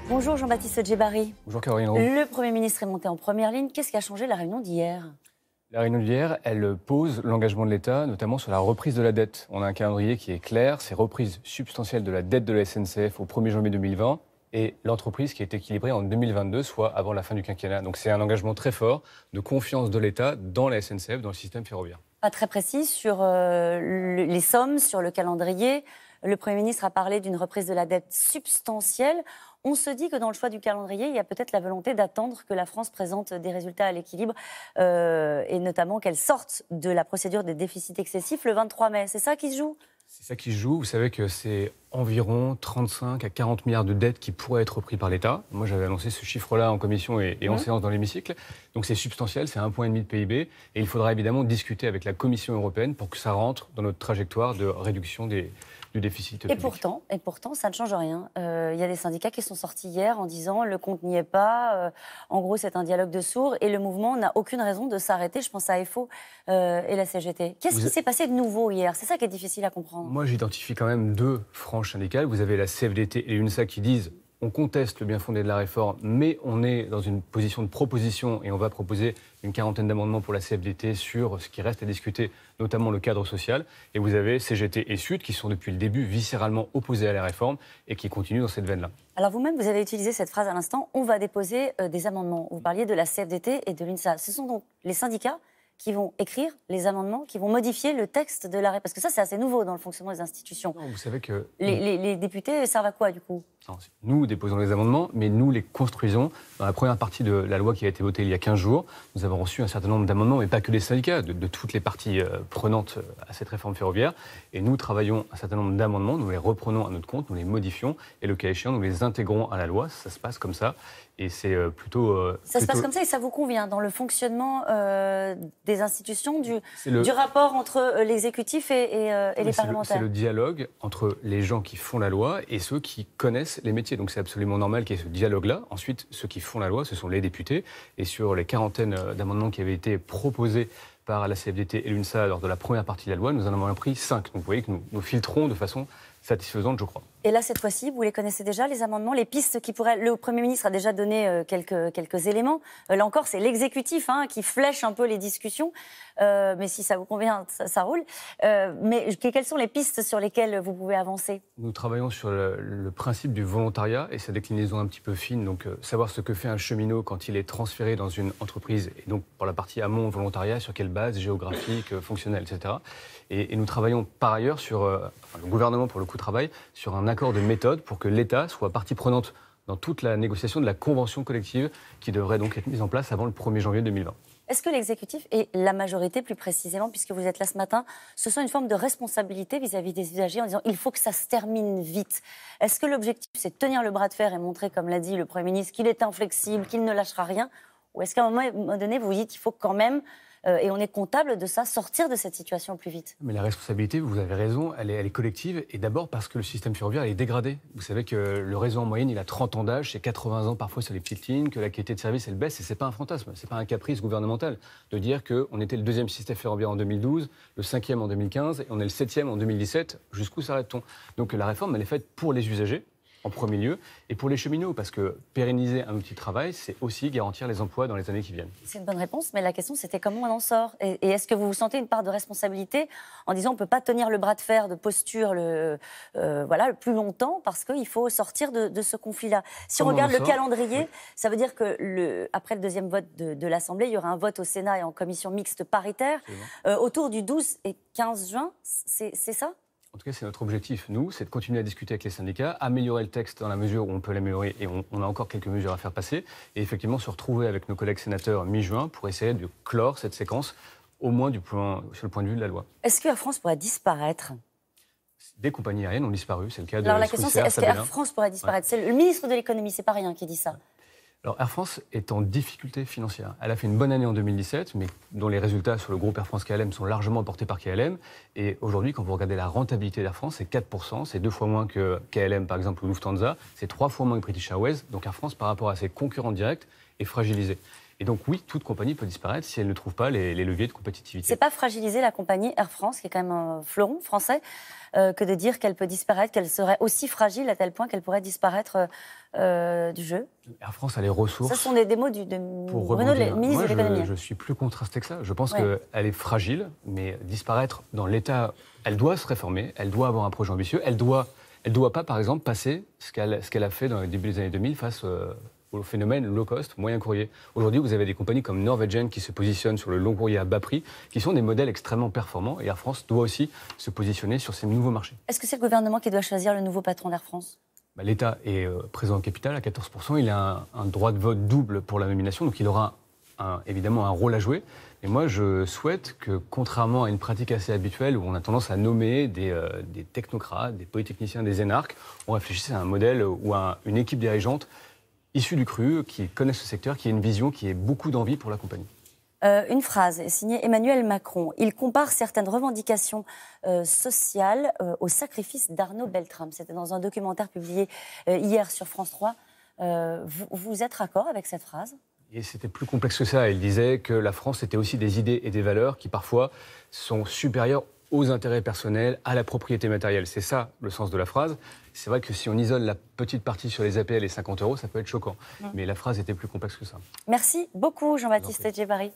Bonjour Jean-Baptiste Djebbari. Bonjour Caroline Roux. Le Premier ministre est monté en première ligne. Qu'est-ce qui a changé la réunion d'hier? La réunion d'hier, elle pose l'engagement de l'État, notamment sur la reprise de la dette. On a un calendrier qui est clair, c'est reprise substantielle de la dette de la SNCF au 1er janvier 2020 et l'entreprise qui est équilibrée en 2022, soit avant la fin du quinquennat. Donc c'est un engagement très fort de confiance de l'État dans la SNCF, dans le système ferroviaire. Pas très précis sur les sommes, sur le calendrier. Le Premier ministre a parlé d'une reprise de la dette substantielle. On se dit que dans le choix du calendrier, il y a peut-être la volonté d'attendre que la France présente des résultats à l'équilibre et notamment qu'elle sorte de la procédure des déficits excessifs le 23 mai. C'est ça qui se joue ? C'est ça qui se joue. Vous savez que c'est environ 35 à 40 milliards de dettes qui pourraient être repris par l'État. Moi, j'avais annoncé ce chiffre-là en commission et en séance dans l'hémicycle. Donc c'est substantiel, c'est 1,5 point de PIB. Et il faudra évidemment discuter avec la Commission européenne pour que ça rentre dans notre trajectoire de réduction du déficit public. Et pourtant, ça ne change rien. Il y a des syndicats qui sont sortis hier en disant le compte n'y est pas. En gros, c'est un dialogue de sourds et le mouvement n'a aucune raison de s'arrêter. Je pense à FO et la CGT. Qu'est-ce qui s'est passé de nouveau hier? C'est ça qui est difficile à comprendre. Moi, j'identifie quand même deux franges syndicales. Vous avez la CFDT et l'UNSA qui disent on conteste le bien fondé de la réforme, mais on est dans une position de proposition et on va proposer une quarantaine d'amendements pour la CFDT sur ce qui reste à discuter, notamment le cadre social. Et vous avez CGT et Sud qui sont depuis le début viscéralement opposés à la réforme et qui continuent dans cette veine-là. Alors vous-même, vous avez utilisé cette phrase à l'instant, on va déposer des amendements. Vous parliez de la CFDT et de l'UNSA. Ce sont donc les syndicats qui vont écrire les amendements, qui vont modifier le texte de l'arrêt. Parce que ça, c'est assez nouveau dans le fonctionnement des institutions. Non, vous savez que les députés servent à quoi, du coup? non, nous déposons les amendements, mais nous les construisons. Dans la première partie de la loi qui a été votée il y a 15 jours, nous avons reçu un certain nombre d'amendements, mais pas que des syndicats, de toutes les parties prenantes à cette réforme ferroviaire. Et nous travaillons un certain nombre d'amendements, nous les reprenons à notre compte, nous les modifions, et le cas échéant, nous les intégrons à la loi. Ça se passe comme ça. Et c'est plutôt... Ça se passe comme ça et ça vous convient dans le fonctionnement des institutions, du rapport entre l'exécutif et les parlementaires? C'est le dialogue entre les gens qui font la loi et ceux qui connaissent les métiers. Donc c'est absolument normal qu'il y ait ce dialogue-là. Ensuite, ceux qui font la loi, ce sont les députés. Et sur les quarantaines d'amendements qui avaient été proposés par la CFDT et l'UNSA lors de la première partie de la loi, nous en avons pris 5. Donc vous voyez que nous filtrons de façon satisfaisante, je crois. Et là, cette fois-ci, vous les connaissez déjà, les amendements, les pistes qui pourraient... Le Premier ministre a déjà donné quelques éléments. Là encore, c'est l'exécutif qui flèche un peu les discussions. Mais si ça vous convient, ça roule. Mais quelles sont les pistes sur lesquelles vous pouvez avancer? Nous travaillons sur le principe du volontariat et sa déclinaison un petit peu fine. Donc, savoir ce que fait un cheminot quand il est transféré dans une entreprise. Et donc, pour la partie amont, volontariat, sur quelle base géographique, fonctionnelle, etc. Et nous travaillons par ailleurs sur... le gouvernement, pour le coup, travaille sur un accord de méthode pour que l'État soit partie prenante dans toute la négociation de la convention collective qui devrait donc être mise en place avant le 1er janvier 2020. Est-ce que l'exécutif et la majorité, plus précisément, puisque vous êtes là ce matin, ce sont une forme de responsabilité vis-à-vis des usagers en disant il faut que ça se termine vite? Est-ce que l'objectif, c'est de tenir le bras de fer et montrer, comme l'a dit le Premier ministre, qu'il est inflexible, qu'il ne lâchera rien? Ou est-ce qu'à un moment donné, vous vous dites qu'il faut quand même, et on est comptable de ça, sortir de cette situation plus vite? Mais la responsabilité, vous avez raison, elle est collective. Et d'abord parce que le système ferroviaire est dégradé. Vous savez que le réseau en moyenne, il a 30 ans d'âge, c'est 80 ans parfois sur les petites lignes, que la qualité de service, elle baisse. Et ce n'est pas un fantasme, ce n'est pas un caprice gouvernemental de dire qu'on était le 2e système ferroviaire en 2012, le 5e en 2015 et on est le 7e en 2017. Jusqu'où s'arrête-t-on? Donc la réforme, elle est faite pour les usagers, en premier lieu, et pour les cheminots, parce que pérenniser un outil de travail, c'est aussi garantir les emplois dans les années qui viennent. C'est une bonne réponse, mais la question, c'était comment on en sort? Et est-ce que vous vous sentez une part de responsabilité en disant on ne peut pas tenir le bras de fer de posture le plus longtemps parce qu'il faut sortir de ce conflit-là? Si on regarde le calendrier, ça veut dire que après le deuxième vote de l'Assemblée, il y aura un vote au Sénat et en commission mixte paritaire autour du 12 et 15 juin, c'est ça? En tout cas, c'est notre objectif, nous, c'est de continuer à discuter avec les syndicats, améliorer le texte dans la mesure où on peut l'améliorer et on a encore quelques mesures à faire passer, et effectivement se retrouver avec nos collègues sénateurs mi-juin pour essayer de clore cette séquence, au moins sur le point de vue de la loi. Est-ce que Air France pourrait disparaître? Des compagnies aériennes ont disparu, c'est le cas de Alors la question c'est, est-ce qu'Air France pourrait disparaître? C'est le ministre de l'économie, c'est pas rien qui dit ça. Alors Air France est en difficulté financière. Elle a fait une bonne année en 2017, mais dont les résultats sur le groupe Air France-KLM sont largement portés par KLM. Et aujourd'hui, quand vous regardez la rentabilité d'Air France, c'est 4%, c'est 2 fois moins que KLM par exemple ou Lufthansa, c'est 3 fois moins que British Airways. Donc Air France, par rapport à ses concurrents directs, est fragilisée. Et donc oui, toute compagnie peut disparaître si elle ne trouve pas les leviers de compétitivité. C'est pas fragiliser la compagnie Air France, qui est quand même un fleuron français, que de dire qu'elle peut disparaître, qu'elle serait aussi fragile à tel point qu'elle pourrait disparaître du jeu. Air France a les ressources. Ce sont des mots de Bruno, le ministre de l'économie. Je suis plus contrasté que ça. Je pense qu'elle est fragile, mais disparaître dans l'état, elle doit se réformer, elle doit avoir un projet ambitieux, elle doit pas, par exemple, passer ce qu'elle a fait dans le début des années 2000 face au phénomène low cost, moyen courrier. Aujourd'hui, vous avez des compagnies comme Norwegian qui se positionnent sur le long courrier à bas prix, qui sont des modèles extrêmement performants. Et Air France doit aussi se positionner sur ces nouveaux marchés. Est-ce que c'est le gouvernement qui doit choisir le nouveau patron d'Air France ? L'État est présent au capital à 14%. Il a un droit de vote double pour la nomination, donc il aura évidemment un rôle à jouer. Et moi, je souhaite que, contrairement à une pratique assez habituelle où on a tendance à nommer des technocrates, des polytechniciens, des énarques, on réfléchisse à un modèle ou à une équipe dirigeante issue du cru, qui connaît ce secteur, qui a une vision, qui ait beaucoup d'envie pour la compagnie. Une phrase signée Emmanuel Macron. Il compare certaines revendications sociales au sacrifice d'Arnaud Beltrame. C'était dans un documentaire publié hier sur France 3. Vous êtes raccord avec cette phrase ? Et c'était plus complexe que ça. Il disait que la France était aussi des idées et des valeurs qui parfois sont supérieures aux intérêts personnels, à la propriété matérielle. C'est ça le sens de la phrase. C'est vrai que si on isole la petite partie sur les APL et 50 €, ça peut être choquant. Mais la phrase était plus complexe que ça. Merci beaucoup Jean-Baptiste Djebbari.